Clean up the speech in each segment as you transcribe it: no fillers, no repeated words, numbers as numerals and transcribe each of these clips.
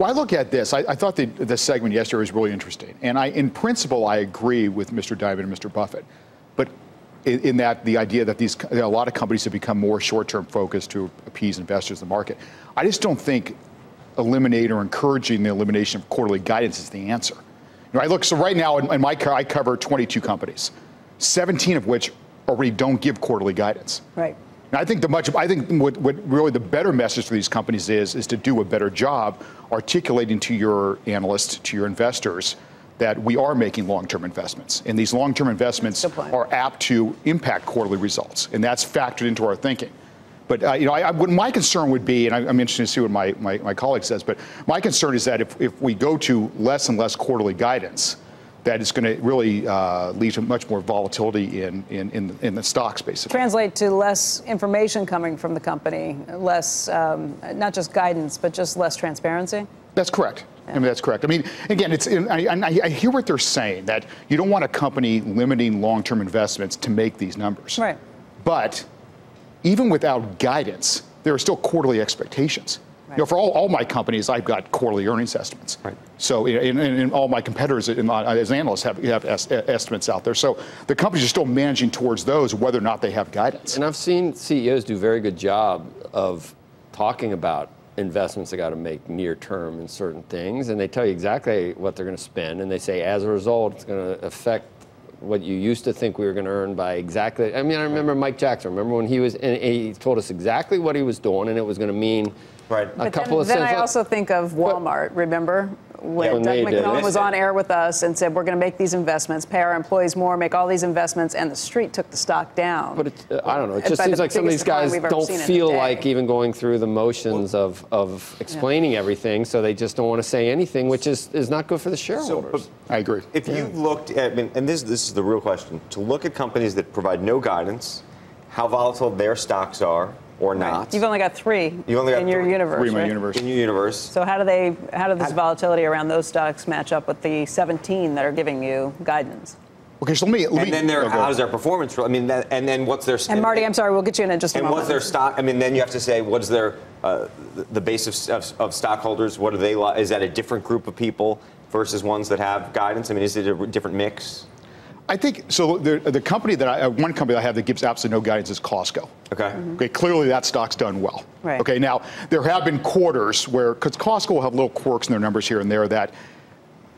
Well, I look at this. I thought the segment yesterday was really interesting. And in principle, I agree with Mr. Dimon and Mr. Buffett. But in that the idea that a lot of companies have become more short-term focused to appease investors in the market. I just don't think eliminating or encouraging the elimination of quarterly guidance is the answer. So right now I cover 22 companies, 17 of which already don't give quarterly guidance. Right. And I think what really the better message for these companies is to do a better job articulating to your analysts, to your investors, that we are making long-term investments. And these long-term investments are apt to impact quarterly results. And that's factored into our thinking. But what my concern would be, and I'm interested to see what my colleague says, but my concern is that if we go to less and less quarterly guidance, that is going to really lead to much more volatility in the stocks, basically. Translate to less information coming from the company, less, not just guidance, but just less transparency? That's correct. Yeah. I mean, that's correct. I mean, again, I hear what they're saying, that you don't want a company limiting long-term investments to make these numbers. Right. But even without guidance, there are still quarterly expectations. Right. For all my companies, I've got quarterly earnings estimates. Right. So, and all my competitors as analysts have estimates out there. So the companies are still managing towards those, whether or not they have guidance. And I've seen CEOs do a very good job of talking about investments they got to make near term in certain things, and they tell you exactly what they're going to spend, and they say as a result it's going to affect what you used to think we were going to earn by exactly. I mean, I remember Mike Jackson. Remember when he told us exactly what he was doing, and it was going to mean a couple of cents. Then I also think of Walmart. Remember when Doug McMillan was on air with us and said, we're going to make these investments, pay our employees more, make all these investments, and the street took the stock down. But I don't know. It just seems like some of these guys don't feel like even going through the motions of explaining everything, so they just don't want to say anything, which is not good for the shareholders. I agree. If you looked at, and this is the real question, to look at companies that provide no guidance, how volatile their stocks are, or not. You've only got three in your universe. Three in my universe. In your universe. So how does this volatility around those stocks match up with the 17 that are giving you guidance? Okay, so let me. And then how does their performance? I mean, and then what's their? And Marty, I'm sorry, we'll get you in just a moment. And what's their stock? I mean, then you have to say what's their the base of stockholders? What do they? Is that a different group of people versus ones that have guidance? I mean, is it a different mix? I think so. The company one company I have that gives absolutely no guidance is Costco. Okay. Mm-hmm. Okay. Clearly, that stock's done well. Right. Okay. Now there have been quarters where, because Costco will have little quirks in their numbers here and there that,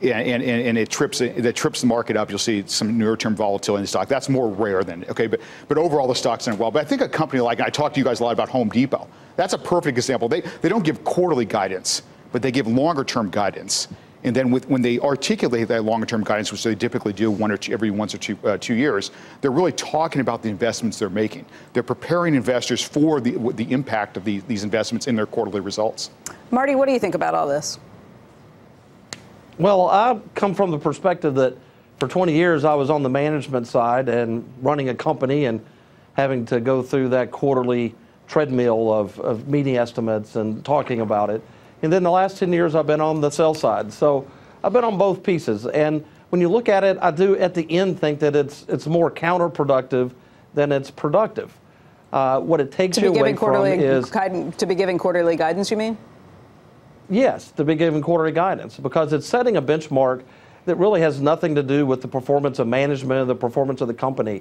and it trips the market up. You'll see some near-term volatility in the stock. That's more rare than okay. But overall, the stock's done well. But I think a company like, and I talked to you guys a lot about Home Depot. That's a perfect example. They don't give quarterly guidance, but they give longer-term guidance. And then when they articulate that longer-term guidance, which they typically do every once or two years, they're really talking about the investments they're making. They're preparing investors for the impact of these investments in their quarterly results. Marty, what do you think about all this? Well, I come from the perspective that for 20 years I was on the management side and running a company and having to go through that quarterly treadmill of meeting estimates and talking about it. And then the last 10 years, I've been on the sell side. So I've been on both pieces. And when you look at it, I do at the end think that it's more counterproductive than it's productive. What it takes you away from is... To be giving quarterly guidance, you mean? Yes, to be giving quarterly guidance, because it's setting a benchmark that really has nothing to do with the performance of management and the performance of the company.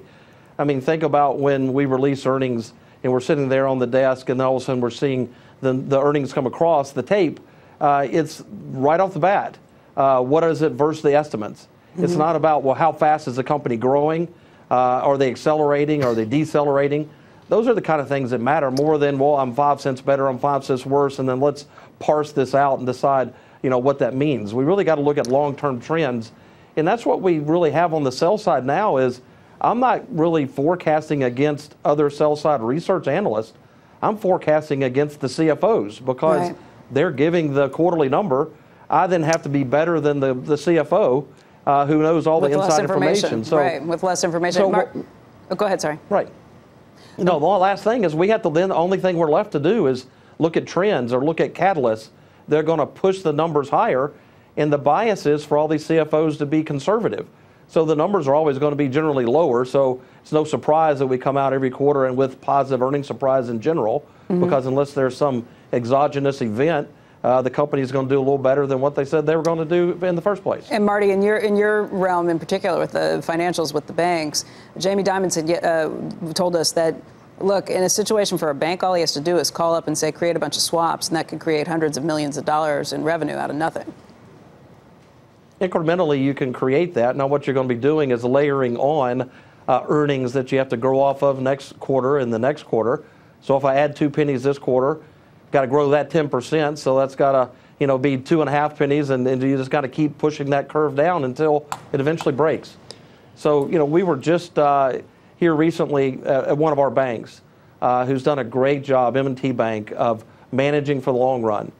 I mean, think about when we release earnings and we're sitting there on the desk and all of a sudden we're seeing the earnings come across the tape. It's right off the bat. What is it versus the estimates? Mm-hmm. It's not about, well, how fast is the company growing? Are they accelerating? Are they decelerating? Those are the kind of things that matter more than, well, I'm 5 cents better, I'm 5 cents worse, and then let's parse this out and decide, what that means. We really got to look at long-term trends. And that's what we really have on the sell side now is I'm not really forecasting against other sell-side research analysts. I'm forecasting against the CFOs because they're giving the quarterly number. I then have to be better than the CFO who knows all the inside information. So, with less information. So, go ahead, sorry. Right. No, the last thing is we have to then, the only thing we're left to do is look at trends or look at catalysts. They're going to push the numbers higher, and the bias is for all these CFOs to be conservative. So the numbers are always going to be generally lower, so it's no surprise that we come out every quarter and with positive earnings surprise in general, because unless there's some exogenous event, the company is going to do a little better than what they said they were going to do in the first place. And Marty, in your realm in particular with the financials with the banks, Jamie Dimon said, told us that, look, in a situation for a bank, all he has to do is call up and say, create a bunch of swaps, and that could create hundreds of millions of dollars in revenue out of nothing. Incrementally, you can create that. Now, what you're going to be doing is layering on earnings that you have to grow off of next quarter and the next quarter. So if I add 2 pennies this quarter, got to grow that 10%. So that's got to, be 2.5 pennies, and you just got to keep pushing that curve down until it eventually breaks. So, we were just here recently at one of our banks who's done a great job, M&T Bank, of managing for the long run.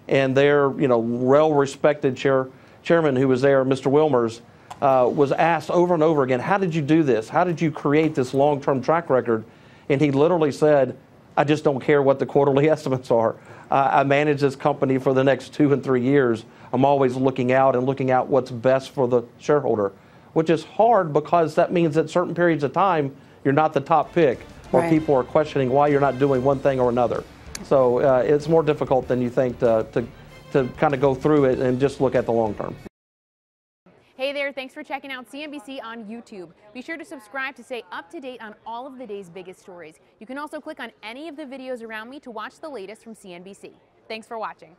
And their, well-respected chairman who was there, Mr. Wilmers, was asked over and over again, how did you do this? How did you create this long-term track record? And he literally said, I just don't care what the quarterly estimates are. I manage this company for the next 2 and 3 years. I'm always looking out what's best for the shareholder, which is hard because that means at certain periods of time, you're not the top pick, or right. People are questioning why you're not doing one thing or another. So it's more difficult than you think to kind of go through it and just look at the long term. Hey there, thanks for checking out CNBC on YouTube. Be sure to subscribe to stay up to date on all of the day's biggest stories. You can also click on any of the videos around me to watch the latest from CNBC. Thanks for watching.